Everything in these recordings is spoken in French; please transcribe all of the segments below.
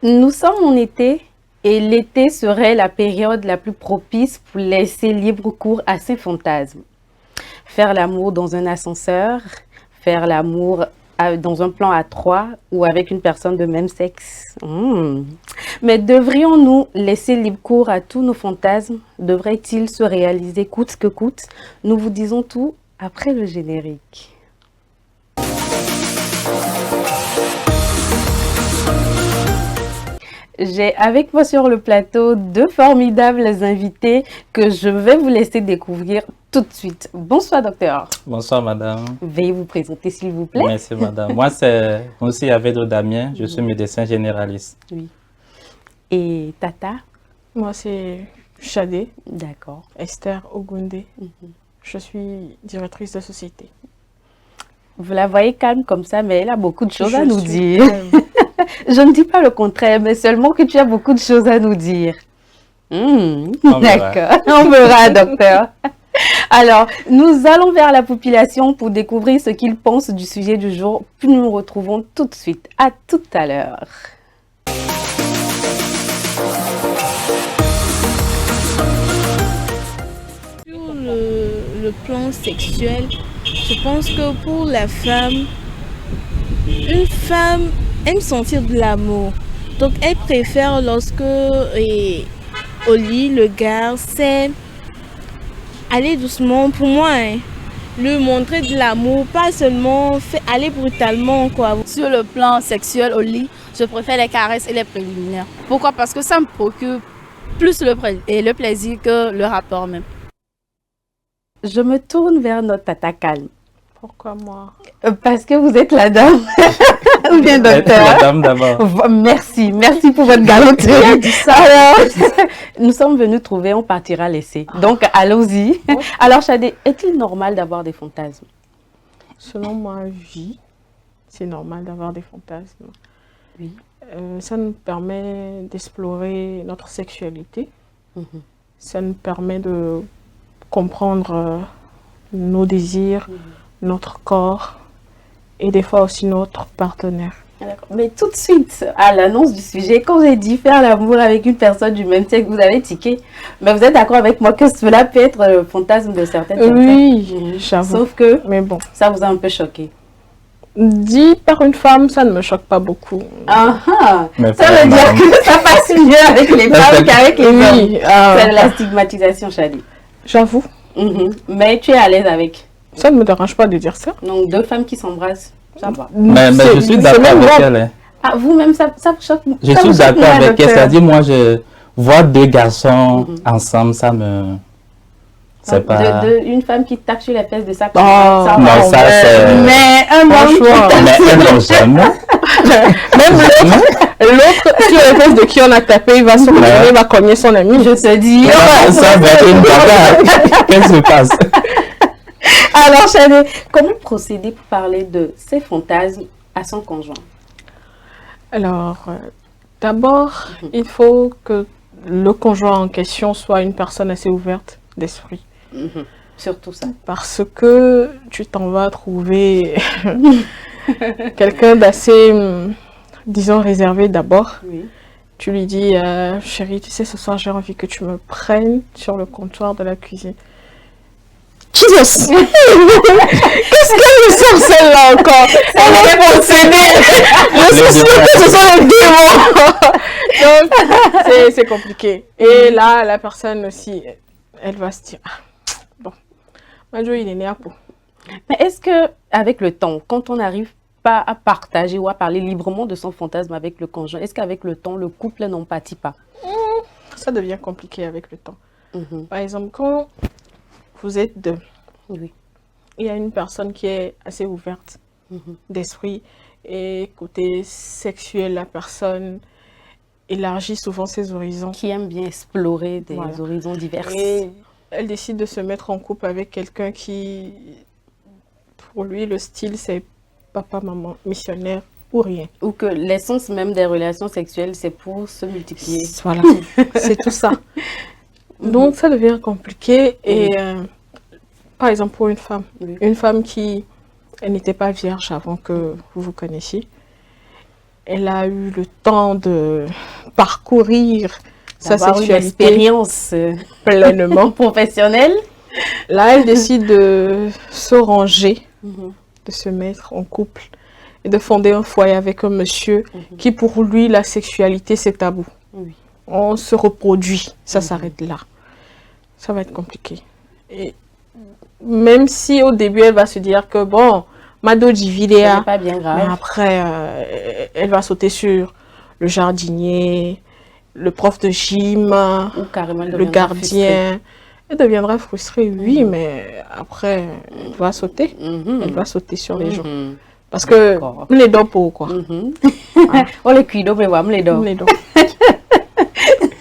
Nous sommes en été et l'été serait la période la plus propice pour laisser libre cours à ces fantasmes. Faire l'amour dans un ascenseur, faire l'amour dans un plan à trois ou avec une personne de même sexe. Mais devrions-nous laisser libre cours à tous nos fantasmes? Devraient-ils se réaliser coûte que coûte? Nous vous disons tout après le générique. J'ai avec moi sur le plateau deux formidables invités que je vais vous laisser découvrir tout de suite. Bonsoir docteur. Bonsoir madame. Veuillez vous présenter s'il vous plaît. Merci madame. Moi c'est aussi Avedro Damien, je suis médecin généraliste. Oui. Et Tata? Moi c'est Chadé. D'accord. Esther Ogunde. Je suis directrice de société. Vous la voyez calme comme ça, mais elle a beaucoup de choses à nous dire. Je ne dis pas le contraire, mais seulement que tu as beaucoup de choses à nous dire. D'accord, on verra, docteur. Alors, nous allons vers la population pour découvrir ce qu'ils pensent du sujet du jour. Puis nous nous retrouvons tout de suite. À tout à l'heure. Sur le plan sexuel, je pense que pour la femme, une femme aime sentir de l'amour. Donc elle préfère lorsque au lit, le gars sait aller doucement. Pour moi, lui montrer de l'amour, pas seulement aller brutalement, quoi. Sur le plan sexuel au lit, je préfère les caresses et les préliminaires. Pourquoi? Parce que ça me procure plus le plaisir que le rapport même. Je me tourne vers notre tata calme. Pourquoi moi? Parce que vous êtes la dame. Ou bien docteur. La dame d'abord. Merci pour votre galanterie. Alors, nous sommes venus trouver, on partira laisser. Donc, allons-y. Alors, Chadé, est-il normal d'avoir des fantasmes? Selon moi, oui. C'est normal d'avoir des fantasmes. Oui. Ça nous permet d'explorer notre sexualité. Ça nous permet de comprendre nos désirs, notre corps et des fois aussi notre partenaire. Mais tout de suite, à l'annonce du sujet, quand j'ai dit faire l'amour avec une personne du même sexe, vous avez tiqué. Mais vous êtes d'accord avec moi que cela peut être le fantasme de certaines personnes? Oui, j'avoue. Sauf que mais bon, ça vous a un peu choqué. Dit par une femme, ça ne me choque pas beaucoup. Ça Mais veut dire que ça passe mieux avec les femmes qu'avec les hommes. C'est la stigmatisation, Chadi. J'avoue. Mais tu es à l'aise avec? Ça ne me dérange pas de dire ça. Donc, deux femmes qui s'embrassent, ça va. Mais je suis d'accord avec elle. Ah, vous-même, ça vous choque? Je suis d'accord avec elle. C'est-à-dire, moi, je vois deux garçons ensemble, ça me... C'est pas... Une femme qui tape sur les fesses de ça. Non, ça c'est... Mais un homme jamais. Même l'autre, sur les fesses de qui on a tapé, il va se relever, il va cogner son ami. Je te dis... Ça va être une bagarre. Qu'est-ce qui se passe? Alors, Chadé, comment procéder pour parler de ses fantasmes à son conjoint? Alors, d'abord, il faut que le conjoint en question soit une personne assez ouverte d'esprit. Surtout ça. Parce que tu t'en vas trouver quelqu'un d'assez, disons, réservé d'abord. Oui. Tu lui dis, chérie, tu sais, ce soir, j'ai envie que tu me prennes sur le comptoir de la cuisine. Jesus! Qu'est-ce qu'elle me sort celle-là encore? Elle est possédée! Je suis sûre que ce sont les démons! Donc, c'est compliqué. Et là, la personne aussi, elle va se dire, bon, Majo, il est né à Pau. Mais est-ce que, avec le temps, quand on n'arrive pas à partager ou à parler librement de son fantasme avec le conjoint, est-ce qu'avec le temps, le couple n'empathie pas? Ça devient compliqué avec le temps. Par exemple, quand vous êtes deux, il y a une personne qui est assez ouverte d'esprit et côté sexuel, la personne élargit souvent ses horizons. Qui aime bien explorer des horizons divers. Et elle décide de se mettre en couple avec quelqu'un qui, pour lui, le style, c'est papa, maman, missionnaire ou rien. Ou que l'essence même des relations sexuelles, c'est pour se multiplier. Voilà, c'est tout ça. Donc, ça devient compliqué. Et par exemple, pour une femme qui elle n'était pas vierge avant que vous vous connaissiez, elle a eu le temps de parcourir sa D'avoir une sexualité expérience pleinement. professionnelle. Là, elle décide de se ranger, Mhm. de se mettre en couple et de fonder un foyer avec un monsieur qui, pour lui, la sexualité, c'est tabou. Oui. On se reproduit, ça s'arrête là. Ça va être compliqué. Et même si au début, elle va se dire que, bon, Mado Ce Dividéa, n'est pas bien mais grave. après, elle va sauter sur le jardinier, le prof de gym, Ou carrément elle le deviendra frustrée. gardien. Elle deviendra frustrée, oui, mais après, elle va sauter. Mhm. Elle va sauter sur les gens. Mhm. Parce que, D'accord. les dents pour quoi. Mhm. Oh, les cuidos, mais voilà, les dents. Les dents.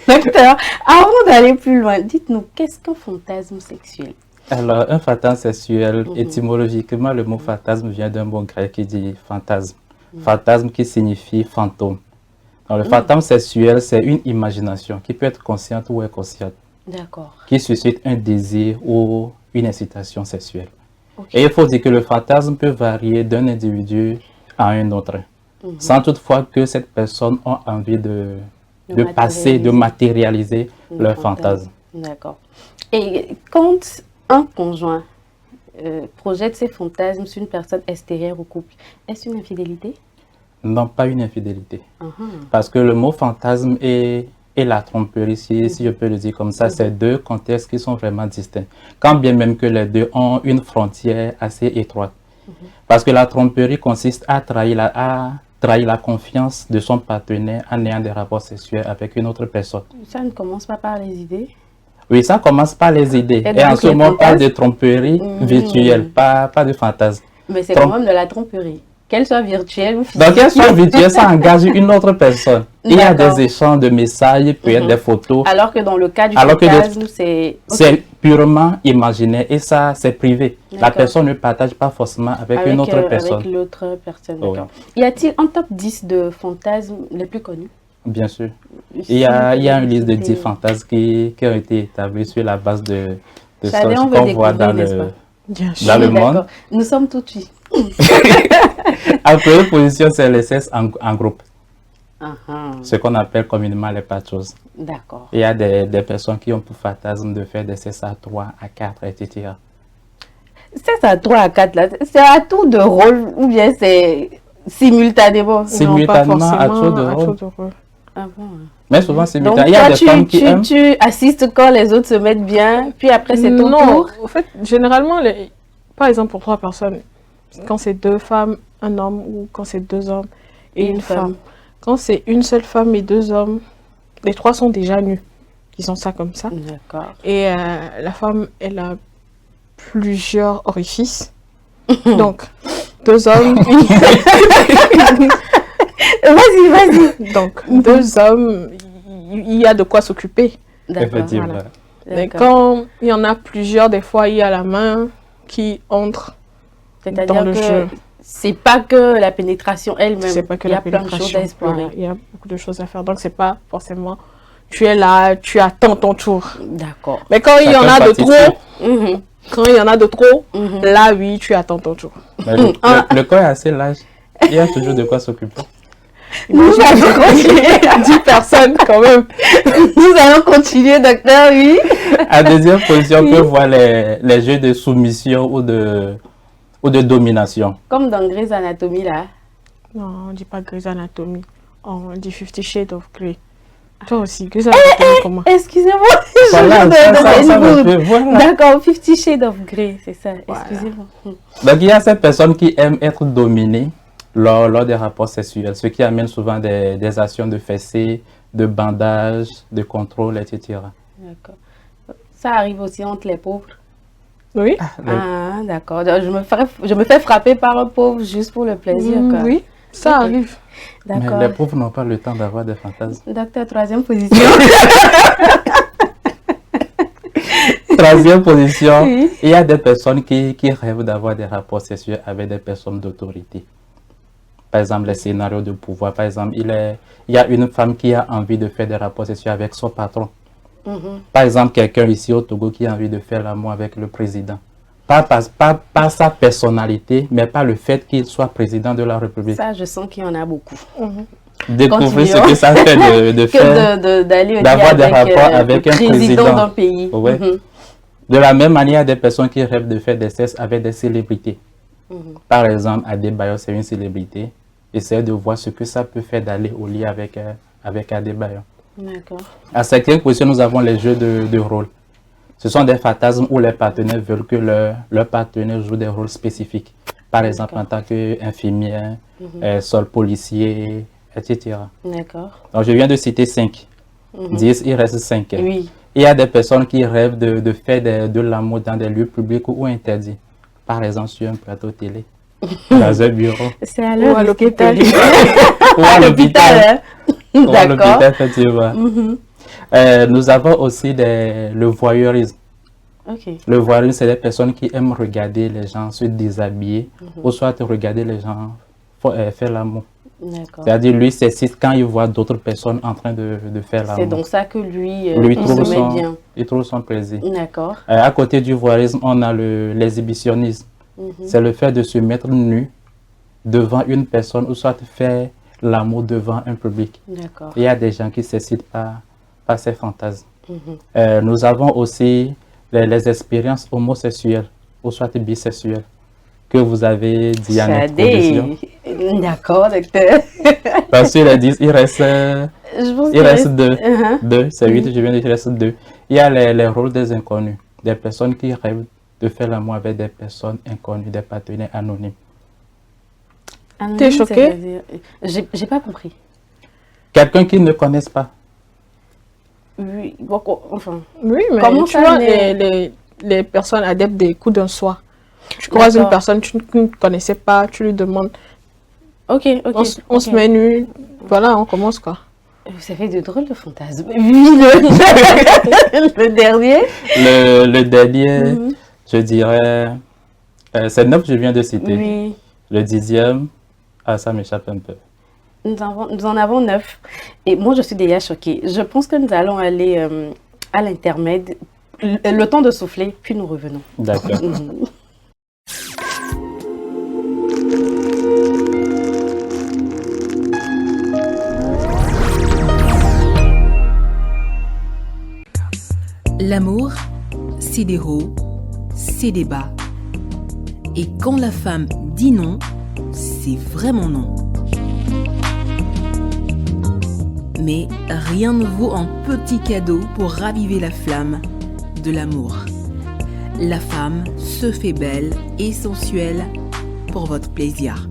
Docteur, avant d'aller plus loin, dites-nous, qu'est-ce qu'un fantasme sexuel? Alors, un fantasme sexuel, étymologiquement, le mot fantasme vient d'un mot grec qui dit fantasme. Fantasme qui signifie fantôme. Donc, le fantasme sexuel, c'est une imagination qui peut être consciente ou inconsciente, D'accord. qui suscite un désir ou une incitation sexuelle. Ok. Et il faut dire que le fantasme peut varier d'un individu à un autre, sans toutefois que cette personne ait envie de passer, de matérialiser leur fantasme. D'accord. Et quand un conjoint projette ses fantasmes sur une personne extérieure au couple, est-ce une infidélité? Non, pas une infidélité. Mhm. Parce que le mot fantasme et la tromperie, si je peux le dire comme ça, c'est deux contextes qui sont vraiment distincts. Quand bien même que les deux ont une frontière assez étroite. Parce que la tromperie consiste à trahir la confiance de son partenaire en ayant des rapports sexuels avec une autre personne. Ça ne commence pas par les idées. Oui, ça commence par les idées. Et Et en donc, ce les moment, on parle de fantasmes? tromperie virtuelle, pas de fantasme. Mais c'est Trompe- quand même de la tromperie. Qu'elle soit virtuelle ou physique. Donc, qu'elle soit virtuelle, ça engage une autre personne. Il y a D'accord. des échanges de messages, il peut y avoir des photos. Alors que dans le cas du Alors que le- fantasme, c'est... C'est purement imaginaire et ça, c'est privé. La D'accord. personne ne partage pas forcément avec une autre personne. Avec l'autre personne, Oui. d'accord. Y a-t-il un top 10 de fantasmes les plus connus? Bien sûr. Il y a une liste de 10 fantasmes qui ont été établis sur la base de Chadé, ce on veut qu'on voit découvrir, dans n'est-ce pas? le, Bien sûr. dans le D'accord. monde. Nous sommes tout de En première position, c'est le sexe en groupe, Ah, ce qu'on appelle communément les patchos. d'accord. Il y a des personnes qui ont pour fantasme de faire des sexes à 3, à 4, etc. C'est à 3 à 4 là. C'est à tour de rôle ou bien c'est simultanément? Non, pas Simultanément, forcément à tour de rôle. rôle. Ah bon. Mais souvent, Donc simultanément. Il y a toi, des femmes qui aiment. tu assistes quand les autres se mettent bien, puis après c'est ton Non, tour. en fait, généralement, par exemple, pour 3 personnes, quand c'est 2 femmes, un homme, ou quand c'est 2 hommes et une femme. Quand c'est une seule femme et 2 hommes, les 3 sont déjà nus. Ils ont ça comme ça. D'accord. Et la femme, elle a plusieurs orifices. Donc, 2 hommes, Vas-y, vas-y. donc 2 hommes, il y a de quoi s'occuper. D'accord. Effectivement. voilà. Mais D'accord. quand il y en a plusieurs, des fois, il y a la main qui entre dans C'est-à-dire le que jeu. c'est pas que la pénétration elle-même. C'est pas que Il y la a plein de choses pénétration. à explorer. Voilà, il y a beaucoup de choses à faire. Donc, c'est pas forcément, tu es là, tu attends ton tour. D'accord. Mais quand il y en Chacun a de participe. trop, Mhm. quand il y en a de trop, Mhm. là, oui, tu attends ton tour. Mais le corps est assez large. Il y a toujours de quoi s'occuper. Nous allons continuer. 10 personnes, quand même. Nous allons continuer, docteur, oui. À deuxième position, on peut voir les jeux de soumission ou de domination. Comme dans Grey's Anatomy, là. Non, on dit pas Grey's Anatomy. On dit 50 Shades of Grey. Toi aussi, Grey's Anatomy, comment? Excusez-moi. Voilà, je ça me de fait- voilà. D'accord, 50 Shades of Grey, c'est ça. Excusez-moi. Donc, il y a ces personnes qui aiment être dominées lors des rapports sexuels, ce qui amène souvent des actions de fessée, de bandage, de contrôle, etc. D'accord. Ça arrive aussi entre les pauvres. Oui. Ah, d'accord. Donc, je me fais frapper par un pauvre juste pour le plaisir, quoi. Oui, ça Ok. arrive. Mais D'accord. les pauvres n'ont pas le temps d'avoir des fantasmes. Docteur, troisième position. Troisième position, Oui. il y a des personnes qui rêvent d'avoir des rapports sexuels avec des personnes d'autorité. Par exemple, les scénarios de pouvoir. Par exemple, il y a une femme qui a envie de faire des rapports sexuels avec son patron. Mhm. Par exemple, quelqu'un ici au Togo qui a envie de faire l'amour avec le président. Pas sa personnalité, mais pas le fait qu'il soit président de la République. Ça, je sens qu'il y en a beaucoup. Découvrir ce que ça fait de faire, d'avoir des rapports avec un président d'un pays. Ouais. De la même manière, il y a des personnes qui rêvent de faire des sexe avec des célébrités. Par exemple, Adebayo, c'est une célébrité. Essayez de voir ce que ça peut faire d'aller au lit avec Adebayo. D'accord. À certaines positions, nous avons les jeux de rôle. Ce sont des fantasmes où les partenaires veulent que leur partenaire joue des rôles spécifiques. Par exemple, en tant qu'infirmière, sol policier, etc. D'accord. Donc, je viens de citer 5. 10, il reste 5. Oui. Il y a des personnes qui rêvent de faire de l'amour dans des lieux publics ou interdits. Par exemple, sur un plateau télé, dans un bureau. C'est à l'heure à l'hôpital. Ou à l'hôpital. Ou à D'accord. l'hôpital, effectivement. Nous avons aussi le voyeurisme. Ok. Le voyeurisme, c'est des personnes qui aiment regarder les gens se déshabiller ou soit regarder les gens faire l'amour. D'accord. C'est-à-dire, lui s'excite quand il voit d'autres personnes en train de faire l'amour. C'est donc ça que lui, Lui il se met bien. il trouve son plaisir. D'accord. À côté du voyeurisme, on a l'exhibitionnisme. C'est le fait de se mettre nu devant une personne ou soit faire l'amour devant un public. D'accord. Il y a des gens qui s'excitent par ces fantasmes. Nous avons aussi les expériences homosexuelles ou soit bisexuelles que vous avez dit en introduction. D'accord, docteur. Parce qu'il a dit, il reste deux. Deux, c'est 8, je viens de dire, il reste 2. Il y a les rôles des inconnus, des personnes qui rêvent de faire l'amour avec des personnes inconnues, des partenaires anonymes. T'es choqué? J'ai pas compris. Quelqu'un qu'ils ne connaissent pas. Oui, enfin. Oui, mais Comment tu ça vois, naît? les personnes adeptes des coups d'un soir. Tu croises une personne que tu ne connaissais pas, tu lui demandes. Ok. On se met nu. Voilà, on commence quoi. Ça fait de drôles de fantasmes. Oui, le dernier. Le dernier, je dirais, c'est 9 que je viens de citer. Oui. Le 10e, ça m'échappe un peu. Nous en avons 9. Et moi, je suis déjà choquée. Je pense que nous allons aller à l'intermède, le temps de souffler, puis nous revenons. D'accord. L'amour, c'est des hauts, c'est des bas. Et quand la femme dit non, c'est vraiment non. Mais rien ne vaut un petit cadeau pour raviver la flamme de l'amour. La femme se fait belle et sensuelle pour votre plaisir.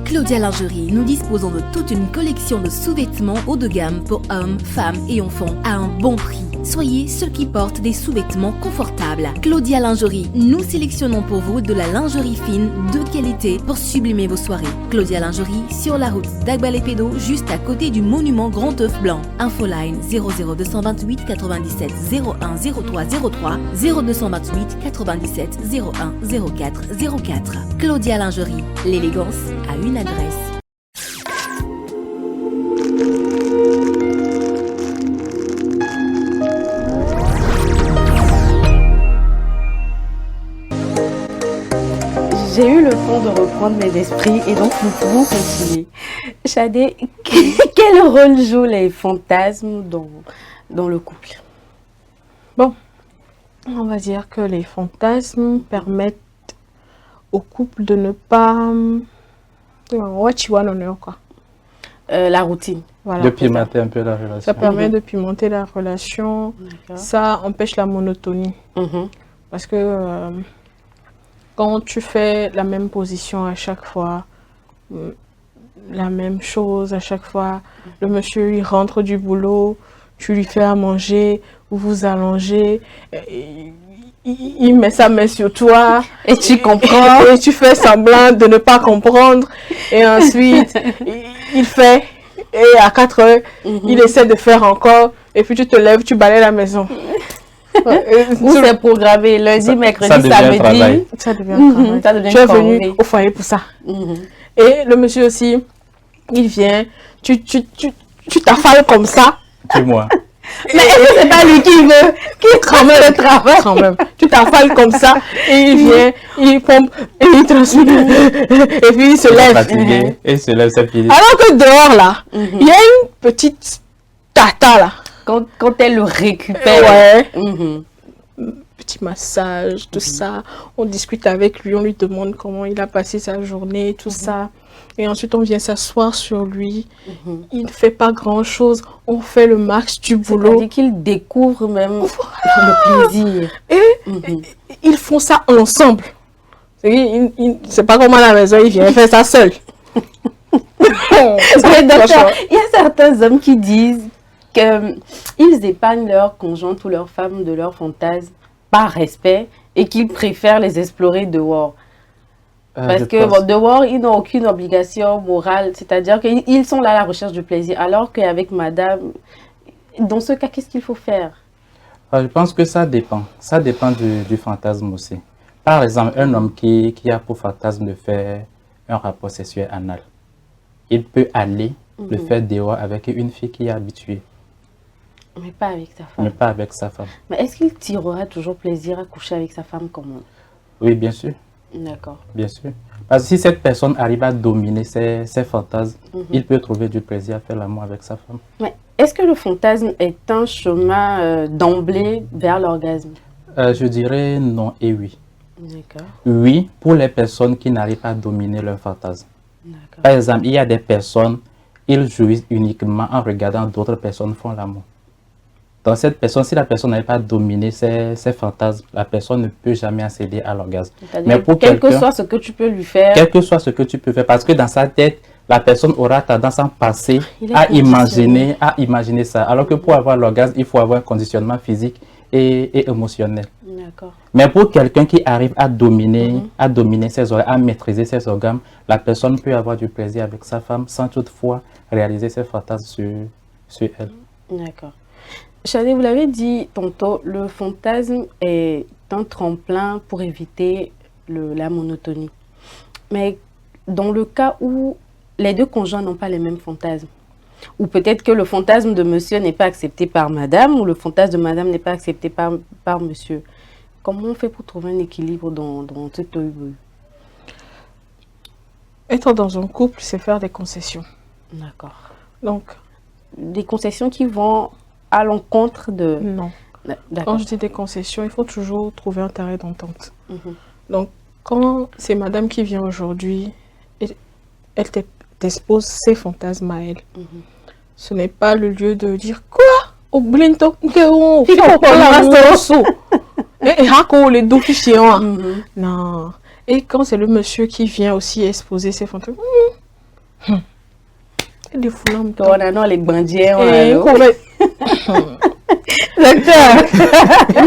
Claudia Lingerie, nous disposons de toute une collection de sous-vêtements haut de gamme pour hommes, femmes et enfants à un bon prix. Soyez ceux qui portent des sous-vêtements confortables. Claudia Lingerie, nous sélectionnons pour vous de la lingerie fine de qualité pour sublimer vos soirées. Claudia Lingerie, sur la route d'Agbalépédo, juste à côté du monument Grand Œuf Blanc. Infoline 00228 97 01 03 03 0228 97 01 04 04. Claudia Lingerie, l'élégance a une adresse. J'ai eu le temps de reprendre mes esprits et donc nous pouvons continuer. Shadé, quel rôle jouent les fantasmes dans le couple? Bon, on va dire que les fantasmes permettent au couple de ne pas... quoi. La routine. Voilà, De pimenter un peu la relation. ça permet de pimenter la relation. Ça empêche la monotonie. Parce que quand tu fais la même position à chaque fois, la même chose à chaque fois, le monsieur il rentre du boulot, tu lui fais à manger, vous vous allongez, il met sa main sur toi Et tu comprends. et tu fais semblant de ne pas comprendre et ensuite il fait et à 4 heures il essaie de faire encore et puis tu te lèves, tu balayes la maison. Ou c'est programmé lundi, mercredi, ça devient un samedi. travail. Ça devient un travail. Ça devient Tu es une venu corvée. au foyer pour ça. Et le monsieur aussi, il vient, tu t'affales comme ça. C'est moi. Mais est-ce que c'est pas lui qui veut, qui Quand même, le travail? quand même. Tu t'affales comme ça et il vient, il pompe et il transmet. Et puis il se Il est lève. fatigué et il se lève ses pieds. Alors que dehors là, il y a une petite tata là. Quand elle le récupère. Ouais. Mhm. Petit massage, tout ça. On discute avec lui, on lui demande comment il a passé sa journée, tout ça. Et ensuite, on vient s'asseoir sur lui. Il ne fait pas grand-chose. On fait le max du boulot. C'est-à-dire qu'il découvre même le plaisir. Et ils font ça ensemble. C'est pas comme à la maison, il vient faire ça seul. Mais docteur, il y a certains hommes qui disent qu'ils épargnent leur conjointe ou leur femme de leurs fantasmes par respect et qu'ils préfèrent les explorer dehors. Parce que bon, dehors, ils n'ont aucune obligation morale, c'est-à-dire qu'ils sont là à la recherche du plaisir, alors qu'avec madame, dans ce cas, qu'est-ce qu'il faut faire? Je pense que ça dépend. Ça dépend du fantasme aussi. Par exemple, un homme qui a pour fantasme de faire un rapport sexuel anal, il peut aller le faire dehors avec une fille qui est habituée. Mais pas avec sa femme. Mais pas avec sa femme. Mais est-ce qu'il tirera toujours plaisir à coucher avec sa femme comme on? Oui, bien sûr. D'accord. Bien sûr. Parce que si cette personne arrive à dominer ses fantasmes, il peut trouver du plaisir à faire l'amour avec sa femme. Mais est-ce que le fantasme est un chemin d'emblée vers l'orgasme? Je dirais non et oui. D'accord. Oui, pour les personnes qui n'arrivent pas à dominer leur fantasme. D'accord. Par exemple, il y a des personnes, ils jouissent uniquement en regardant d'autres personnes faire l'amour. Dans cette personne, si la personne n'arrive pas à dominer ses fantasmes, la personne ne peut jamais accéder à l'orgasme. Mais pour quel que soit ce que tu peux lui faire. Quel que soit ce que tu peux faire, parce que dans sa tête, la personne aura tendance à passer, à imaginer ça. Alors que pour avoir l'orgasme, il faut avoir un conditionnement physique et émotionnel. D'accord. Mais pour quelqu'un qui arrive à dominer, ses organes, à maîtriser ses organes, la personne peut avoir du plaisir avec sa femme sans toutefois réaliser ses fantasmes sur elle. D'accord. Chadé, vous l'avez dit tantôt, le fantasme est un tremplin pour éviter la monotonie. Mais dans le cas où les deux conjoints n'ont pas les mêmes fantasmes, ou peut-être que le fantasme de monsieur n'est pas accepté par madame, ou le fantasme de madame n'est pas accepté par monsieur, comment on fait pour trouver un équilibre dans cette œuvre? Être dans un couple, c'est faire des concessions. D'accord. Donc, des concessions qui vont à l'encontre de... Non. Quand je dis des concessions, il faut toujours trouver un terrain d'entente. Donc, quand c'est madame qui vient aujourd'hui, elle t'expose ses fantasmes à elle. Ce n'est pas le lieu de dire quoi? Au blinto, non. Et quand c'est le monsieur qui vient aussi exposer ses fantasmes, des foulants. On a non les bandiers. Il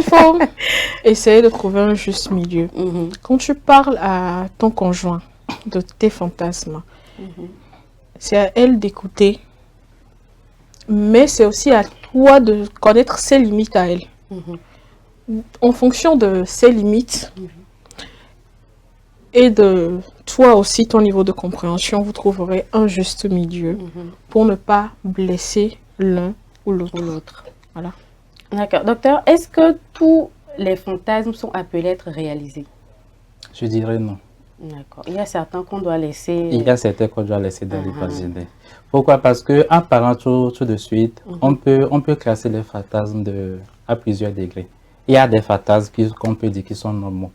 faut essayer de trouver un juste milieu. Quand tu parles à ton conjoint de tes fantasmes, c'est à elle d'écouter, mais c'est aussi à toi de connaître ses limites à elle. En fonction de ses limites et de toi aussi, ton niveau de compréhension, vous trouverez un juste milieu pour ne pas blesser l'un ou l'autre. Voilà. D'accord. Docteur, est-ce que tous les fantasmes sont appelés à être réalisés? Je dirais non. D'accord. Il y a certains qu'on doit laisser... Il y a certains qu'on doit laisser dans l'imaginaire. Pourquoi? Parce qu'en parlant tout de suite, on peut classer les fantasmes à plusieurs degrés. Il y a des fantasmes qu'on peut dire qui sont normaux.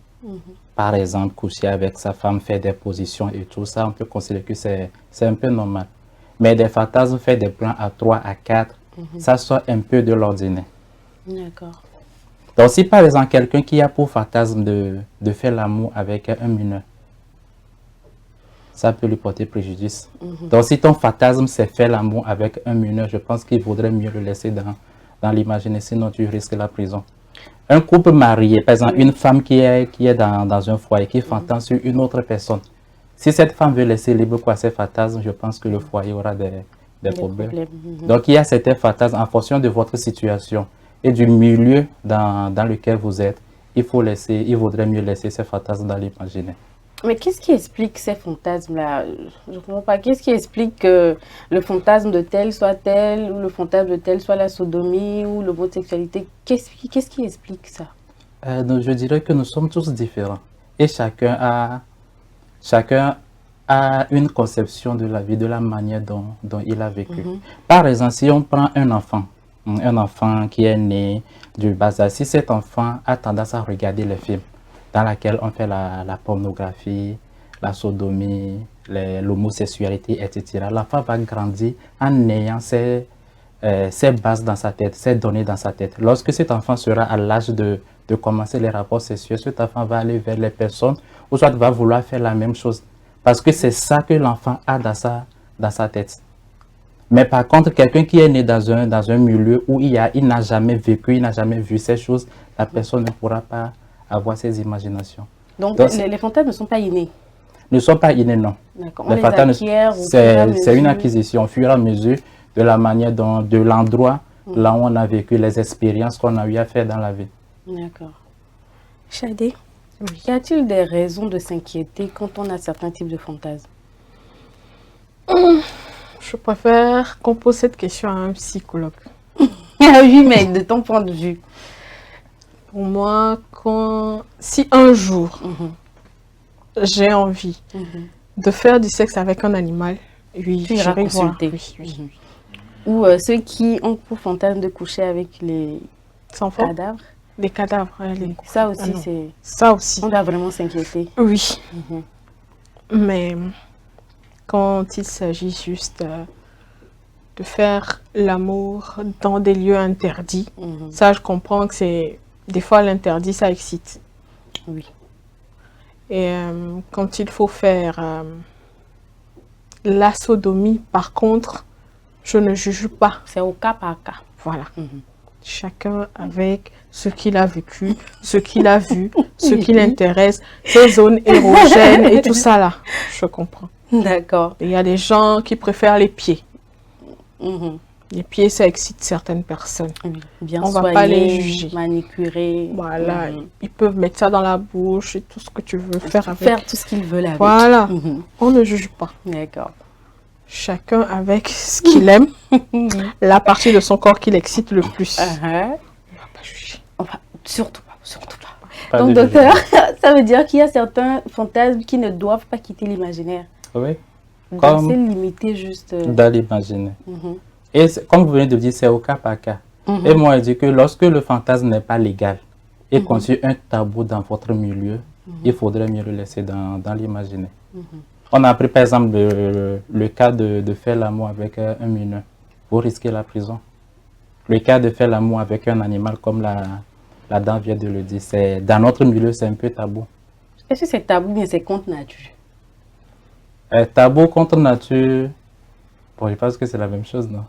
Par exemple, coucher avec sa femme, faire des positions et tout ça, on peut considérer que c'est un peu normal. Mais des fantasmes, faire des plans à 3, à 4, ça sort un peu de l'ordinaire. D'accord. Donc, si par exemple, quelqu'un qui a pour fantasme de faire l'amour avec un mineur, ça peut lui porter préjudice. Donc, si ton fantasme, c'est faire l'amour avec un mineur, je pense qu'il vaudrait mieux le laisser dans l'imaginaire, sinon tu risques la prison. Un couple marié, par exemple, une femme qui est dans un foyer, qui fantasme sur une autre personne. Si cette femme veut laisser libre quoi ses fantasmes, je pense que le foyer aura des problèmes. Donc, il y a certains fantasmes en fonction de votre situation et du milieu dans lequel vous êtes. Il vaudrait mieux laisser ces fantasmes dans l'imaginaire. Mais qu'est-ce qui explique ces fantasmes-là? Je ne comprends pas. Qu'est-ce qui explique que le fantasme de tel soit tel, ou le fantasme de tel soit la sodomie, ou l'homosexualité? Qu'est-ce qui explique ça? Donc, je dirais que nous sommes tous différents. Et chacun a une conception de la vie, de la manière dont il a vécu. Par exemple, si on prend un enfant qui est né du bas âge, si cet enfant a tendance à regarder les films dans lesquels on fait la pornographie, la sodomie, l'homosexualité, etc., l'enfant va grandir en ayant ces bases dans sa tête, ces données dans sa tête. Lorsque cet enfant sera à l'âge de commencer les rapports sexuels, cet enfant va aller vers les personnes ou soit va vouloir faire la même chose. Parce que c'est ça que l'enfant a dans sa tête. Mais par contre, quelqu'un qui est né dans un milieu où il n'a jamais vécu, il n'a jamais vu ces choses, la personne ne pourra pas avoir ces imaginations. Donc les fantasmes ne sont pas innés? Ne sont pas innés, non. D'accord. On les acquiert c'est une acquisition au fur et à mesure de la manière de l'endroit là où on a vécu, les expériences qu'on a eu à faire dans la vie. D'accord. Chadé, y a-t-il des raisons de s'inquiéter quand on a certains types de fantasmes? Je préfère qu'on pose cette question à un psychologue. Ah oui, mais de ton point de vue. Pour moi, si un jour j'ai envie de faire du sexe avec un animal, oui, j'irai voir. Oui. Ou ceux qui ont pour fantasme de coucher avec les cadavres. Les cadavres. Ça aussi, c'est... Ça aussi. On doit vraiment s'inquiéter. Oui. Mais quand il s'agit juste de faire l'amour dans des lieux interdits, ça, je comprends que c'est... Des fois, l'interdit, ça excite. Oui. Et quand il faut faire la sodomie, par contre, je ne juge pas. C'est au cas par cas. Voilà. Chacun avec ce qu'il a vécu, ce qu'il a vu, ce qui l'intéresse, ses zones érogènes et tout ça là. Je comprends. D'accord. Il y a des gens qui préfèrent les pieds. Les pieds, ça excite certaines personnes. Oui, bien on ne va pas les juger. Manicurer. Voilà, ils peuvent mettre ça dans la bouche et tout ce que tu veux faire avec. Faire tout ce qu'ils veulent avec. Voilà, on ne juge pas. D'accord. Chacun avec ce qu'il aime, la partie de son corps qui l'excite le plus. On ne va pas juger. Surtout pas. Donc, docteur, ça veut dire qu'il y a certains fantasmes qui ne doivent pas quitter l'imaginaire. Oui. Donc, c'est limité juste... Dans l'imaginaire. Et comme vous venez de dire, c'est au cas par cas. Et moi, je dis que lorsque le fantasme n'est pas légal et conçu un tabou dans votre milieu, il faudrait mieux le laisser dans l'imaginaire. On a pris par exemple le cas de faire l'amour avec un mineur. Vous risquez la prison. Le cas de faire l'amour avec un animal comme la dame vient de le dire, dans notre milieu, c'est un peu tabou. Est-ce que c'est tabou ou c'est contre nature? Tabou contre nature, bon, je pense que c'est la même chose, non?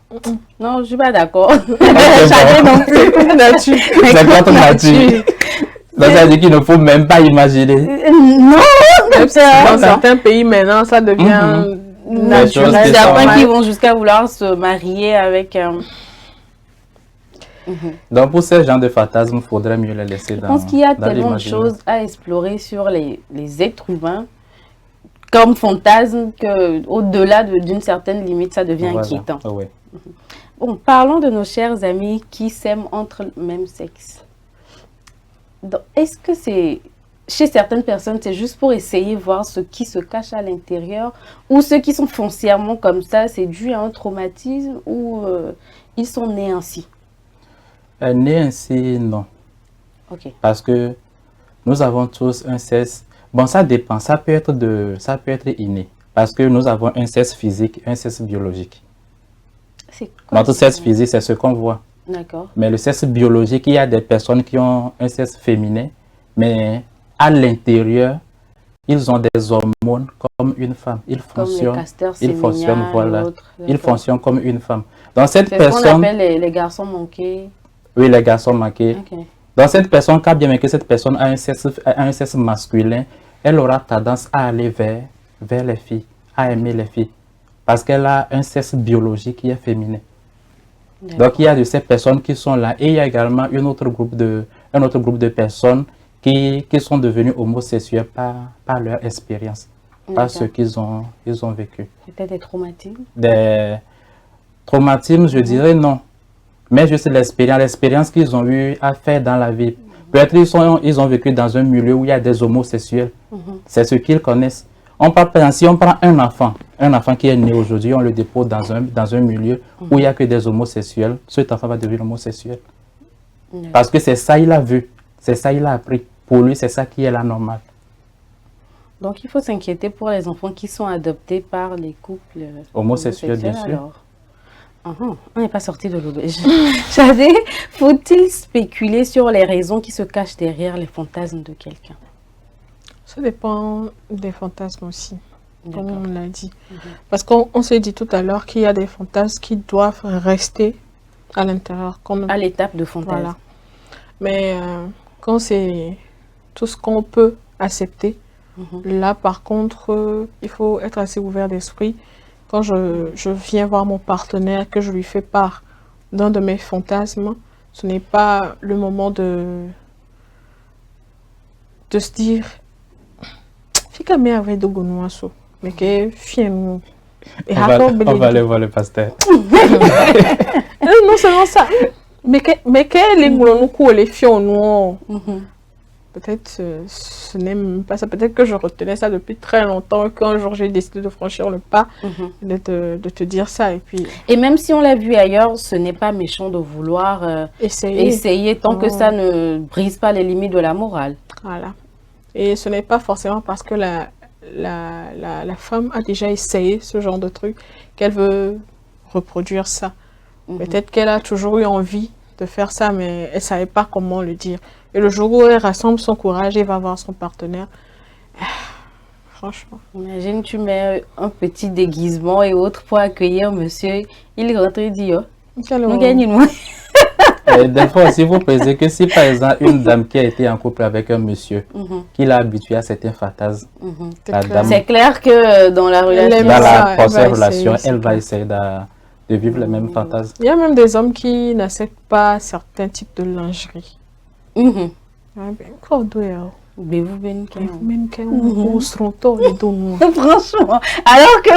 Non, je ne suis pas d'accord. Chacun non plus. C'est contre nature. Donc ça veut dire qu'il ne faut même pas imaginer. Non, dans certains pays maintenant, ça devient naturel. Certains qui vont jusqu'à vouloir se marier avec... Donc pour ce genre de fantasmes, il faudrait mieux les laisser dans l'imaginaire. Je pense qu'il y a tellement de choses à explorer sur les êtres humains comme fantasme qu'au-delà d'une certaine limite, ça devient inquiétant. Oui. Bon, parlons de nos chers amis qui s'aiment entre le même sexe. Est-ce que c'est... Chez certaines personnes, c'est juste pour essayer de voir ce qui se cache à l'intérieur, ou ceux qui sont foncièrement comme ça, c'est dû à un traumatisme, ou ils sont nés ainsi? Nés ainsi, non. Ok. Parce que nous avons tous un sexe. Bon, ça dépend. Ça peut être inné. Parce que nous avons un sexe physique, un sexe biologique. Notre sexe physique, c'est ce qu'on voit. D'accord. Mais le sexe biologique, il y a des personnes qui ont un sexe féminin, mais à l'intérieur, ils ont des hormones comme une femme. Ils fonctionnent comme une femme. Donc cette personne, c'est ce qu'on appelle les garçons manqués. Oui, les garçons manqués. Okay. Donc cette personne, quand bien que cette personne a un sexe masculin, elle aura tendance à aller vers les filles, à aimer les filles, parce qu'elle a un sexe biologique qui est féminin. Donc il y a de ces personnes qui sont là, et il y a également un autre groupe de personnes qui sont devenus homosexuels par leur expérience, par ce qu'ils ont vécu. Peut-être des traumatismes? Des traumatismes, je dirais non. Mais juste l'expérience qu'ils ont eu à faire dans la vie. Peut-être ils ont vécu dans un milieu où il y a des homosexuels. C'est ce qu'ils connaissent. Si on prend un enfant qui est né aujourd'hui, on le dépose dans un milieu où il n'y a que des homosexuels, cet enfant va devenir homosexuel. Parce que c'est ça il a vu, c'est ça il a appris. Pour lui, c'est ça qui est la normale. Donc, il faut s'inquiéter pour les enfants qui sont adoptés par les couples homosexuels, bien sûr. Alors. On n'est pas sorti de l'auberge. Faut-il spéculer sur les raisons qui se cachent derrière les fantasmes de quelqu'un? Ça dépend des fantasmes aussi, comme on l'a dit. Parce qu'on s'est dit tout à l'heure qu'il y a des fantasmes qui doivent rester à l'intérieur. À l'étape de fantasme. Voilà. Mais quand c'est tout ce qu'on peut accepter, là par contre, il faut être assez ouvert d'esprit. Quand je viens voir mon partenaire, que je lui fais part d'un de mes fantasmes, ce n'est pas le moment de se dire fica me avec de gonoasso, mais que fienu. On va aller voir le pasteur. Non seulement ça, mais que les gounoukou les fions, peut-être ce n'est même pas ça. Peut-être que je retenais ça depuis très longtemps, qu'un jour j'ai décidé de franchir le pas, de te dire ça. Et même si on l'a vu ailleurs, ce n'est pas méchant de vouloir essayer tant que ça ne brise pas les limites de la morale. Voilà. Et ce n'est pas forcément parce que la femme a déjà essayé ce genre de truc qu'elle veut reproduire ça. Peut-être qu'elle a toujours eu envie de faire ça, mais elle ne savait pas comment le dire. Et le jour où elle rassemble son courage et va voir son partenaire, franchement. Imagine, tu mets un petit déguisement et autres pour accueillir monsieur. Il rentre et dit, nous gagnons moins. Des fois aussi, vous pensez que si par exemple une dame qui a été en couple avec un monsieur, qui l'a habitué à certains fantasmes, c'est clair que dans la relation, dans la prochaine relation, elle va essayer de vivre les mêmes fantasmes. Il y a même des hommes qui n'acceptent pas certains types de lingerie. Franchement, alors que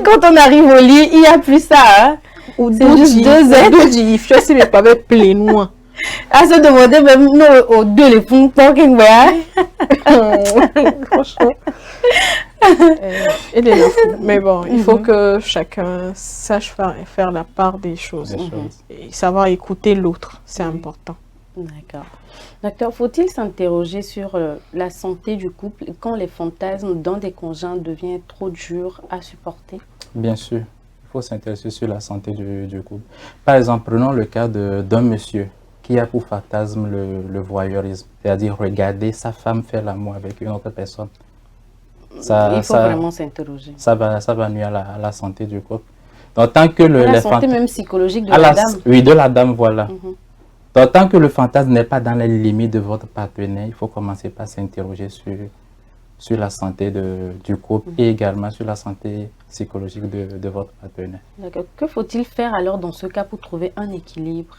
quand on arrive au lit, il n'y a plus ça. Hein? C'est juste deux êtres. Je sais mais pas avec plein noir. À se demander même non aux deux les fonds talking franchement. Mais bon, il faut que chacun sache faire la part des choses. Et savoir écouter l'autre, c'est important. D'accord. Docteur, faut-il s'interroger sur la santé du couple quand les fantasmes dans des conjoints deviennent trop durs à supporter? Bien sûr, il faut s'intéresser sur la santé du couple. Par exemple, prenons le cas d'un monsieur qui a pour fantasme le voyeurisme, c'est-à-dire regarder sa femme faire l'amour avec une autre personne. Il faut vraiment s'interroger. Ça va nuire à la santé du couple. Donc, tant que la santé même psychologique de la dame. Oui, de la dame, voilà. Donc, tant que le fantasme n'est pas dans les limites de votre partenaire, il faut commencer par s'interroger sur la santé du couple et également sur la santé psychologique de votre partenaire. D'accord. Que faut-il faire alors dans ce cas pour trouver un équilibre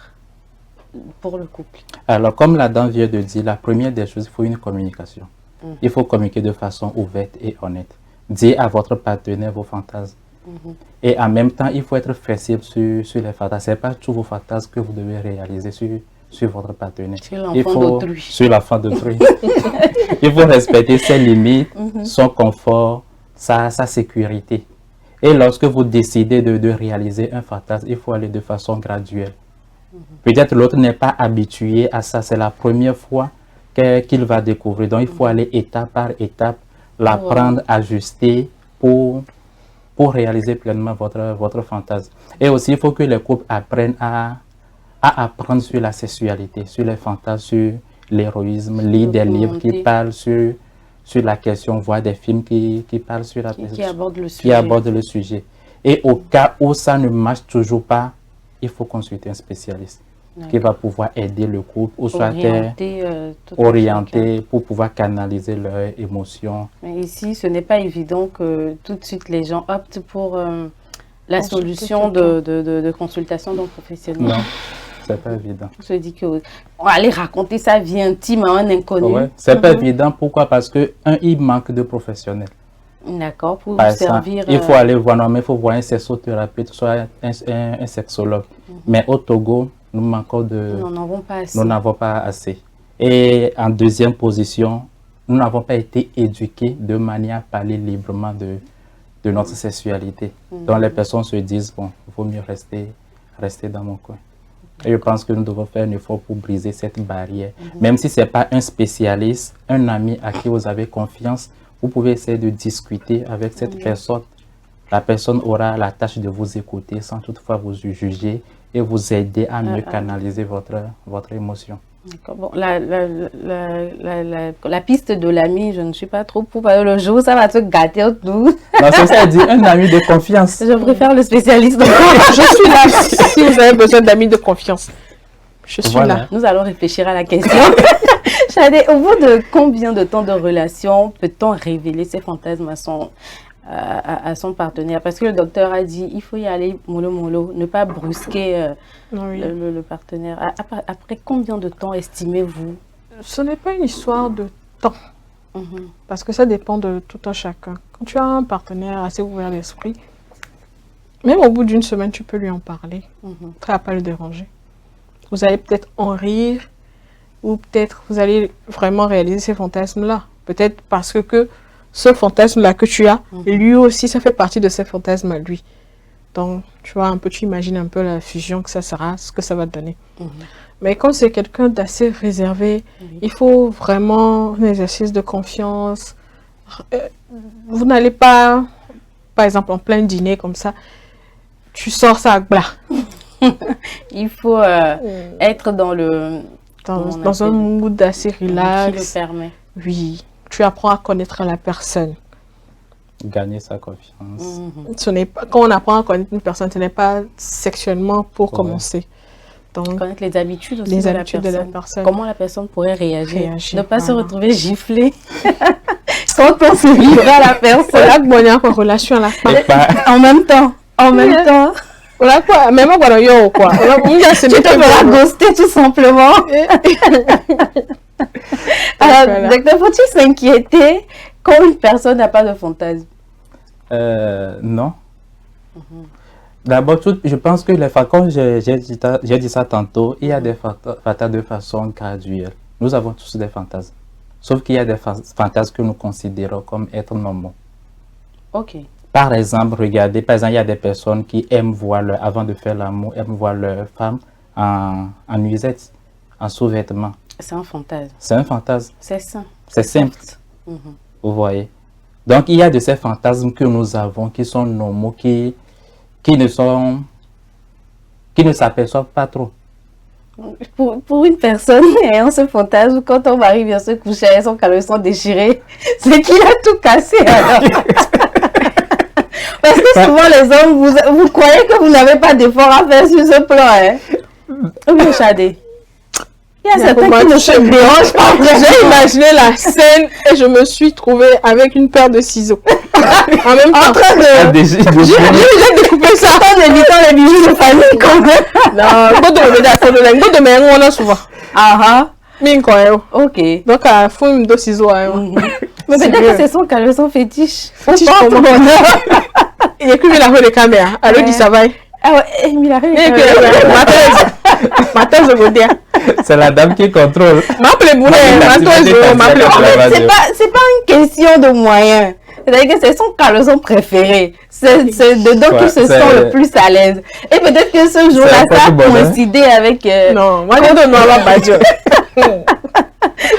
pour le couple? Alors, comme la dame vient de dire, la première des choses, il faut une communication. Il faut communiquer de façon ouverte et honnête. Dire à votre partenaire vos fantasmes. Et en même temps, il faut être flexible sur les fantasmes. Ce n'est pas tous vos fantasmes que vous devez réaliser sur votre partenaire. Sur l'enfant d'autrui. Il faut respecter ses limites, son confort, sa sécurité. Et lorsque vous décidez de réaliser un fantasme, il faut aller de façon graduelle. Peut-être l'autre n'est pas habitué à ça. C'est la première fois qu'il va découvrir. Donc, il faut aller étape par étape, l'apprendre, ajuster pour réaliser pleinement votre fantasme. Et aussi, il faut que les couples apprennent à apprendre sur la sexualité, sur les fantasmes, sur l'héroïsme, lire des livres qui parlent sur la question, voir des films qui parlent sur la question, qui abordent le sujet. Et au cas où ça ne marche toujours pas, il faut consulter un spécialiste qui va pouvoir aider le couple ou soit orienter pour pouvoir canaliser leurs émotions. Mais ici, ce n'est pas évident que tout de suite les gens optent pour la solution de consultation d'un professionnel. Non. C'est pas évident. On se dit que on va aller raconter sa vie intime à un inconnu. Ouais, c'est pas évident. Pourquoi? Parce que, il manque de professionnels. D'accord, pour Par vous exemple, servir. il faut aller voir, non, mais il faut voir un sexothérapeute, soit un sexologue. Mais au Togo, nous manquons de... Nous n'en avons pas assez. Nous n'avons pas assez. Et en deuxième position, nous n'avons pas été éduqués de manière à parler librement de notre sexualité. Donc les personnes se disent, bon, il vaut mieux rester dans mon coin. Et je pense que nous devons faire un effort pour briser cette barrière. Même si ce n'est pas un spécialiste, un ami à qui vous avez confiance, vous pouvez essayer de discuter avec cette personne. La personne aura la tâche de vous écouter sans toutefois vous juger et vous aider à mieux canaliser votre émotion. Bon, la piste de l'ami, je ne suis pas trop pour le jour, ça va te gâter tout. Non, c'est ça, dit un ami de confiance. Je préfère le spécialiste. Je suis là si vous avez besoin d'amis de confiance. Je suis là. Nous allons réfléchir à la question. Chadé, au bout de combien de temps de relation peut-on révéler ses fantasmes à son partenaire? Parce que le docteur a dit, il faut y aller mollo mollo, ne pas brusquer le partenaire. Après combien de temps estimez-vous? Ce n'est pas une histoire de temps. Parce que ça dépend de tout un chacun. Quand tu as un partenaire assez ouvert d'esprit, même au bout d'une semaine, tu peux lui en parler. Ça ne va pas le déranger. Vous allez peut-être en rire, ou peut-être vous allez vraiment réaliser ces fantasmes-là. Peut-être parce que ce fantasme-là que tu as, lui aussi, ça fait partie de ses fantasmes à lui. Donc, tu vois, tu imagines un peu la fusion que ça sera, ce que ça va donner. Mais quand c'est quelqu'un d'assez réservé, il faut vraiment un exercice de confiance. Vous n'allez pas, par exemple, en plein dîner comme ça, tu sors ça à bla. Il faut être dans un mood assez relax. Qui le permet. Oui, tu apprends à connaître la personne. Gagner sa confiance. Ce n'est pas, quand on apprend à connaître une personne, ce n'est pas sexuellement pour commencer. Donc, connaître les habitudes aussi de la personne. Comment la personne pourrait réagir. Ne pas se retrouver giflé quand on se livre à la personne. Voilà quoi, relation à la fin. En même temps. Voilà quoi, même quoi, yo quoi. Tu te feras ghoster tout simplement. Alors, docteur, faut-il s'inquiéter quand une personne n'a pas de fantasme? Non. D'abord, je pense que comme j'ai dit ça tantôt, il y a des fantasmes de façon graduelle. Nous avons tous des fantasmes. Sauf qu'il y a des fantasmes que nous considérons comme être normaux. Ok. Par exemple, regardez, il y a des personnes qui aiment voir, avant de faire l'amour, aiment voir leur femme en nuisette, en sous-vêtements. C'est un fantasme. C'est un fantasme. C'est ça. C'est simple. Vous voyez. Donc, il y a de ces fantasmes que nous avons qui sont normaux, qui ne s'aperçoivent pas trop. Pour une personne ayant ce fantasme, quand on arrive à se coucher avec son caleçon déchiré, c'est qu'il a tout cassé alors. Parce que souvent les hommes, vous croyez que vous n'avez pas d'effort à faire sur ce plan, hein? Oui, Chadé. Il y a certains qui ne se dérangent pas. J'ai imaginé la scène et je me suis trouvée avec une paire de ciseaux. En même temps. En train de... J'ai découpé ça. En évitant les bijoux de famille quand même. Non, go de mais on a souvent. Ok. Donc, à fond de ciseaux. Mais peut-être que c'est son caleçon fétiche. Fétiche comment? Il a écrit la rue de caméra. Alors, il dit ça va. Ah ouais, il a rien. C'est la dame qui contrôle. C'est pas une question de moyens. C'est-à-dire que c'est son caleçon préféré. C'est dedans qu'il se sent le plus à l'aise. Et peut-être que ce jour-là, ça a coïncidé avec... Non, moi, je ne dois pas dire.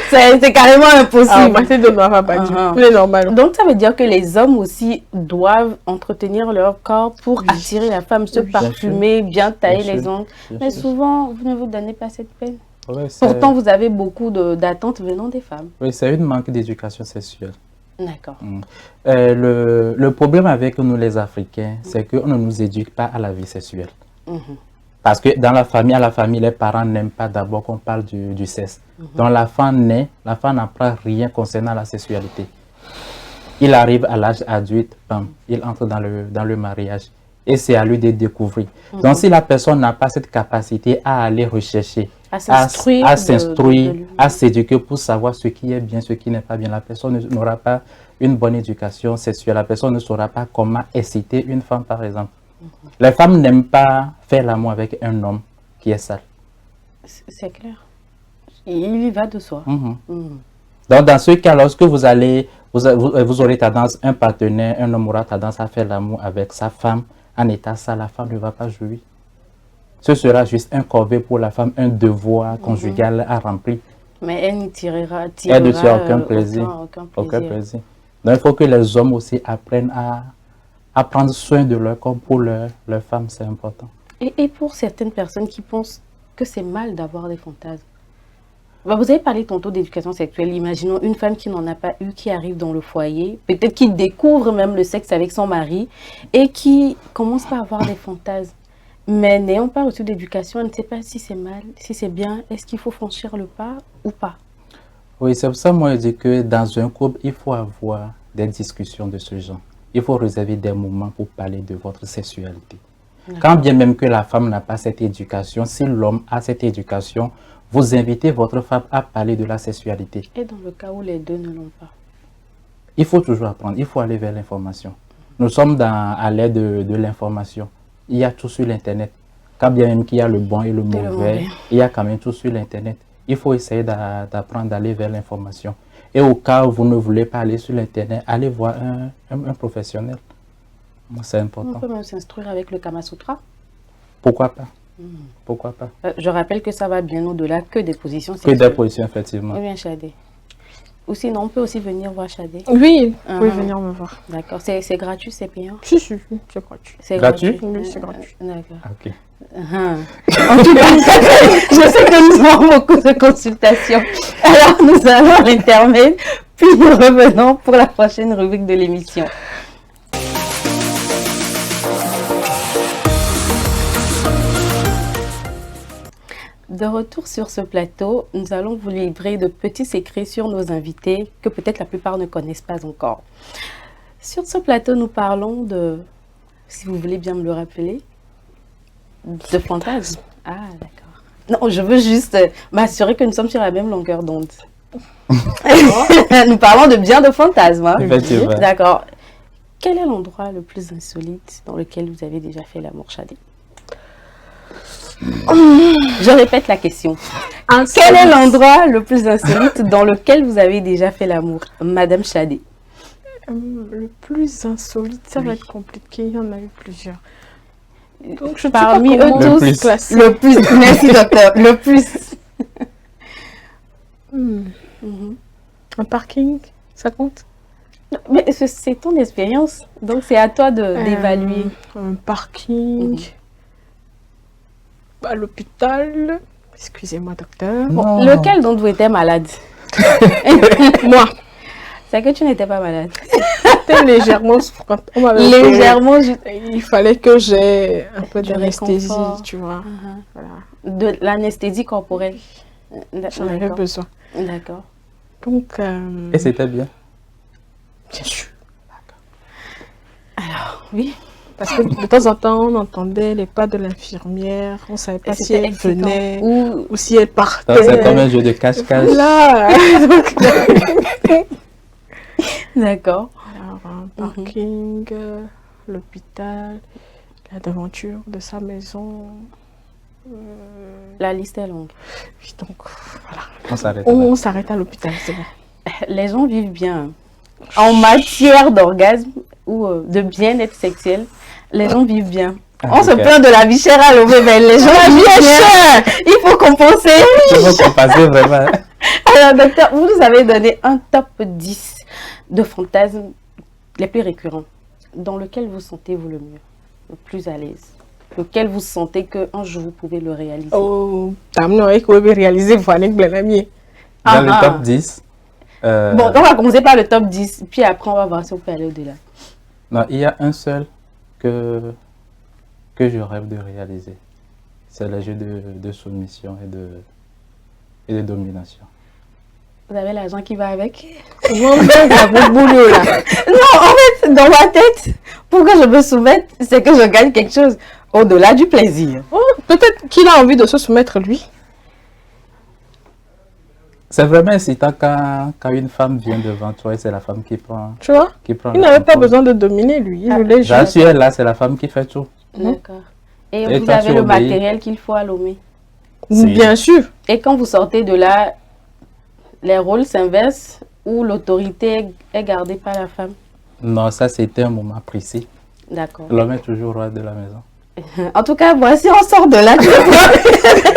C'est carrément impossible. C'est normal. Donc, ça veut dire que les hommes aussi doivent entretenir leur corps pour attirer la femme, se parfumer, bien tailler les ongles. Mais souvent, vous ne vous donnez pas cette peine. Pourtant, vous avez beaucoup d'attentes venant des femmes. Oui, c'est un manque d'éducation sexuelle. D'accord. Le problème avec nous les Africains, c'est qu'on ne nous éduque pas à la vie sexuelle. Parce que dans la famille, les parents n'aiment pas d'abord qu'on parle du sexe. Donc l'enfant naît, l'enfant n'apprend rien concernant la sexualité. Il arrive à l'âge adulte, il entre dans le mariage. Et c'est à lui de découvrir. Donc, si la personne n'a pas cette capacité à aller rechercher, À s'instruire, à s'éduquer pour savoir ce qui est bien, ce qui n'est pas bien, la personne n'aura pas une bonne éducation sexuelle. La personne ne saura pas comment exciter une femme, par exemple. Les femmes n'aiment pas faire l'amour avec un homme qui est sale. C'est clair. Il y va de soi. Donc, dans ce cas, lorsque vous aurez tendance, un partenaire, un homme aura tendance à faire l'amour avec sa femme en état sale, la femme ne va pas jouir. Ce sera juste un corvée pour la femme, un devoir conjugal à remplir. Mais elle n'y tirera Elle ne tire aucun plaisir. Aucun plaisir. Donc, il faut que les hommes aussi apprennent à prendre soin de leur corps pour leur femme, c'est important. Et pour certaines personnes qui pensent que c'est mal d'avoir des fantasmes. Bah, vous avez parlé tantôt d'éducation sexuelle. Imaginons une femme qui n'en a pas eu, qui arrive dans le foyer, peut-être qui découvre même le sexe avec son mari et qui commence par avoir des fantasmes. Mais n'ayant pas reçu d'éducation, elle ne sait pas si c'est mal, si c'est bien, est-ce qu'il faut franchir le pas ou pas? Oui, c'est pour ça que moi je dis que dans un couple, il faut avoir des discussions de ce genre. Il faut réserver des moments pour parler de votre sexualité. Quand bien même que la femme n'a pas cette éducation, si l'homme a cette éducation, vous invitez votre femme à parler de la sexualité. Et dans le cas où les deux ne l'ont pas? Il faut toujours apprendre, il faut aller vers l'information. Nous sommes à l'ère de l'information. Il y a tout sur l'Internet. Quand bien même qu'il y a le bon et le mauvais, il y a quand même tout sur l'Internet. Il faut essayer d'apprendre, d'aller vers l'information. Et au cas où vous ne voulez pas aller sur l'Internet, allez voir un professionnel. C'est important. On peut même s'instruire avec le Kama Sutra. Pourquoi pas? Pourquoi pas? Je rappelle que ça va bien au-delà que des positions sexuelles. Que des positions, effectivement. Oui, bien, Chadé. Ou sinon, on peut aussi venir voir Chadé. Oui, vous pouvez venir me voir. D'accord. C'est gratuit, c'est payant? Si, c'est gratuit. C'est gratuit? Oui, c'est gratuit. D'accord. Ok. En tout cas, je sais que nous avons beaucoup de consultations. Alors, nous allons à l'intermède, puis nous revenons pour la prochaine rubrique de l'émission. De retour sur ce plateau, nous allons vous livrer de petits secrets sur nos invités que peut-être la plupart ne connaissent pas encore. Sur ce plateau, nous parlons de, si vous voulez bien me le rappeler, de fantasmes. Ah, d'accord. Non, je veux juste m'assurer que nous sommes sur la même longueur d'onde. Nous parlons de fantasmes. Hein. D'accord. Quel est l'endroit le plus insolite dans lequel vous avez déjà fait l'amour, Chadé? Je répète la question. Quel est l'endroit le plus insolite dans lequel vous avez déjà fait l'amour, Madame Chadé? Le plus insolite, ça va être compliqué, il y en a eu plusieurs. Donc, je parmi eux tous, le plus, merci docteur, le plus. Un parking, ça compte? Mais c'est ton expérience, donc c'est à toi d'évaluer. Un parking, à l'hôpital, excusez-moi docteur. Bon, lequel d'entre vous était malade? Moi. C'est que tu n'étais pas malade. C'était légèrement souffrante. Légèrement. Il fallait que j'ai un peu d'anesthésie, tu vois. Voilà. De l'anesthésie corporelle. J'en avais besoin. D'accord. Donc. Et c'était bien? Bien sûr. Alors, oui. Parce que de temps en temps, on entendait les pas de l'infirmière. On ne savait pas si elle venait ou si elle partait. C'est comme un jeu de cache-cache. Là. D'accord. Alors, un parking, l'hôpital, la devanture de sa maison. La liste est longue. Oui, donc, voilà. On s'arrête à l'hôpital, c'est bon. Les gens vivent bien. En matière d'orgasme ou de bien-être sexuel, les gens vivent bien. On se plaint de la vie chère à l'eau, mais les gens vivent bien. Il faut compenser. Il faut compenser vraiment. Alors, docteur, vous nous avez donné un top 10 de fantasmes les plus récurrents, dans lequel vous sentez-vous le mieux, le plus à l'aise, lequel vous sentez qu'un jour vous pouvez le réaliser. Oh, t'as que vous pouvez réaliser, vous allez blâmer. Dans le top 10. Bon, on va commencer par le top 10, puis après on va voir si on peut aller au-delà. Non, il y a un seul que je rêve de réaliser. C'est le jeu de soumission et de domination. Vous avez l'argent qui va avec? Moi, la boulot là. Non, en fait, dans ma tête, pourquoi je me soumette, c'est que je gagne quelque chose au-delà du plaisir. Oh, peut-être qu'il a envie de se soumettre lui. C'est vraiment incitant quand une femme vient devant toi et c'est la femme qui prend. Tu vois? Il Il n'avait pas besoin de dominer lui. Il voulait Là, juste. tu es là, c'est la femme qui fait tout. D'accord. Et Et vous toi, avez tu le obéis. matériel qu'il faut à Lomé. Bien sûr. Et quand vous sortez de là, les rôles s'inversent ou l'autorité est gardée par la femme. Non, ça c'était un moment précis. D'accord. L'homme est toujours roi de la maison. En tout cas, moi, si on sort de là,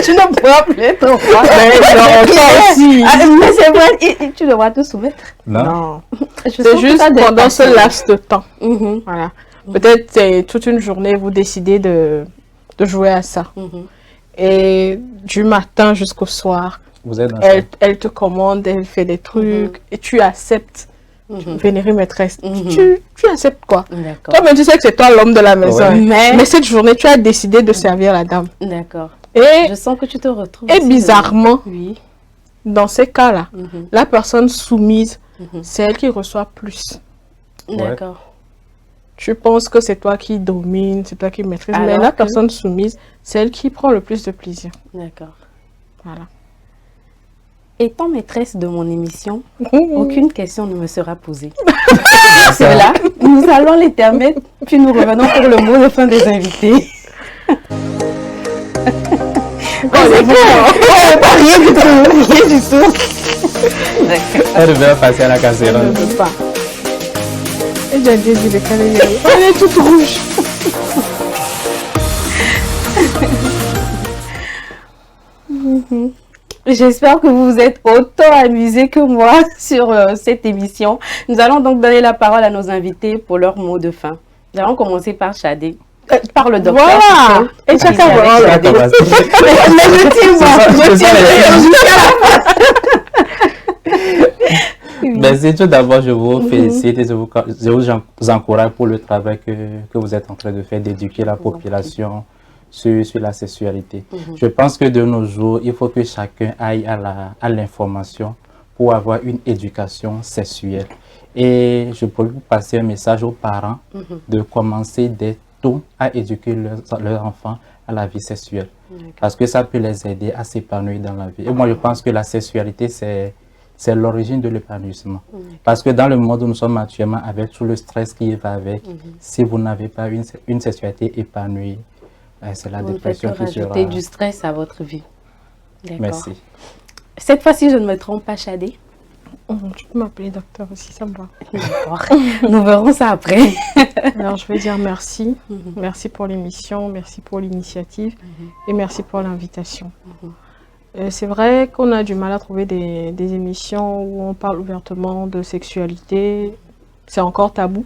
tu ne pourras plus être roi. non, ça aussi. Ah, mais c'est vrai, et tu devras te soumettre. Non? Non. Je C'est sens que juste ça pendant dépasse. ce laps de temps. Mhm, Voilà. Peut-être c'est toute une journée, vous décidez de jouer à ça. mhm. Et du matin jusqu'au soir, Vous êtes dans elle te commande, elle fait des trucs et tu acceptes. Mhm. Vénérie maîtresse, Mhm. tu acceptes quoi? D'accord. Toi-même, tu sais que c'est toi l'homme de la maison. Ouais. Mais cette journée, tu as décidé de servir la dame. D'accord. Et, Je sens que tu te retrouves. et aussi bizarrement, Oui. dans ces cas-là, Mhm, la personne soumise, mhm. c'est elle qui reçoit plus. D'accord. Tu penses que c'est toi qui domine, c'est toi qui maîtrise, mais Alors la que- personne soumise, c'est elle qui prend le plus de plaisir. D'accord. Voilà. Étant maîtresse de mon émission, aucune question ne me sera posée. Cela, nous allons les terminer, puis nous revenons pour le mot de fin des invités. Pas rien du tout, rien du tout. Elle devait passer à la casserole. Je ne veux pas. Et j'ai dit le calendrier. Elle est toute rouge. J'espère que vous vous êtes autant amusés que moi sur cette émission. Nous allons donc donner la parole à nos invités pour leur mot de fin. Nous allons commencer par Shadé. Par le docteur. Voilà. Et Et chacun chacun avec va Shadé. D'accord, vas-y. Mais je tiens, C'est ça, Oui. Merci. Tout d'abord, je vous félicite et je vous encourage pour le travail que vous êtes en train de faire, d'éduquer la population sur la sexualité. Je pense que de nos jours, il faut que chacun aille à l'information pour avoir une éducation sexuelle. Et je pourrais vous passer un message aux parents de commencer dès tôt à éduquer leurs enfants à la vie sexuelle. Parce que ça peut les aider à s'épanouir dans la vie. Et moi, je pense que la sexualité, c'est l'origine de l'épanouissement. Parce que dans le monde où nous sommes actuellement, avec tout le stress qui va avec, si vous n'avez pas une sexualité épanouie, c'est la Vous ne faites dépression que qui sera... rajouter du stress à votre vie. D'accord. Merci. Cette fois-ci, je ne me trompe pas, Shadé. Tu peux m'appeler docteur aussi, ça me va. D'accord. Nous verrons ça après. Alors, je vais dire merci. Merci pour l'émission, merci pour l'initiative et merci pour l'invitation. C'est vrai qu'on a du mal à trouver des émissions où on parle ouvertement de sexualité. C'est encore tabou.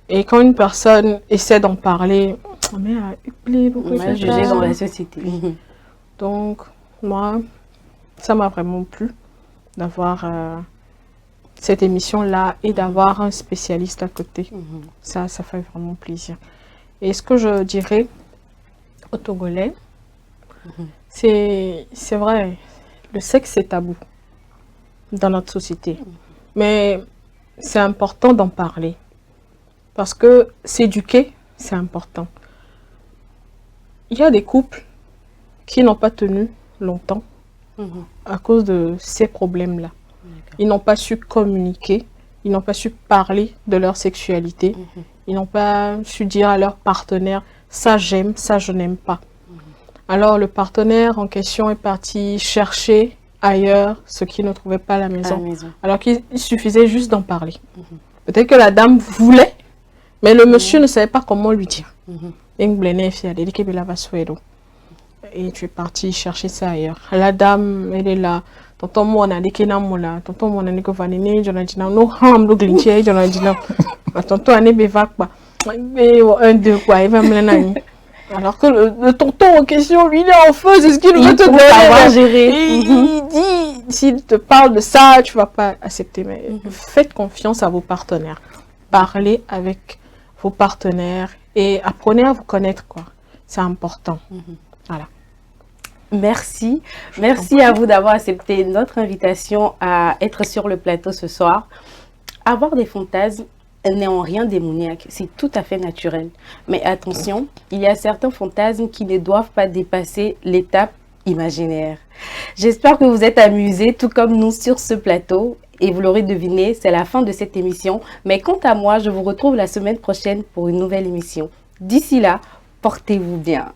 Et quand une personne essaie d'en parler, mais On est jugé dans la société. Donc, moi, ça m'a vraiment plu d'avoir cette émission-là et d'avoir un spécialiste à côté. Ça fait vraiment plaisir. Et ce que je dirais aux Togolais, c'est vrai, le sexe c'est tabou dans notre société. Mais c'est important d'en parler. Parce que s'éduquer, c'est important. Il y a des couples qui n'ont pas tenu longtemps à cause de ces problèmes-là. Ils n'ont pas su communiquer, ils n'ont pas su parler de leur sexualité, ils n'ont pas su dire à leur partenaire « ça j'aime, ça je n'aime pas ». Alors le partenaire en question est parti chercher ailleurs ce qu'il ne trouvait pas à la maison, alors qu'il suffisait juste d'en parler. Peut-être que la dame voulait, mais le monsieur ne savait pas comment lui dire. Et tu es parti chercher ça ailleurs. La dame, elle est là. Tonton moi on a dit que là. Tonton moi on a dit que vanille, j'en ai dit non, no ham lo glinché, j'en ai dit non. Tonton on est bévac pas. Mais un deux quoi, il va me l'année. Alors que le tonton en question, lui, il est en feu, c'est ce qu'il veut te donner. Il dit, s'il te parle de ça, tu vas pas accepter. Mais faites confiance à vos partenaires. Parlez avec vos partenaires et apprenez à vous connaître, quoi. C'est important. Voilà. Merci. Merci à vous d'avoir accepté notre invitation à être sur le plateau ce soir. Avoir des fantasmes n'est en rien démoniaque, c'est tout à fait naturel. Mais attention, il y a certains fantasmes qui ne doivent pas dépasser l'étape imaginaire. J'espère que vous êtes amusés, tout comme nous sur ce plateau. Et vous l'aurez deviné, c'est la fin de cette émission. Mais quant à moi, je vous retrouve la semaine prochaine pour une nouvelle émission. D'ici là, portez-vous bien.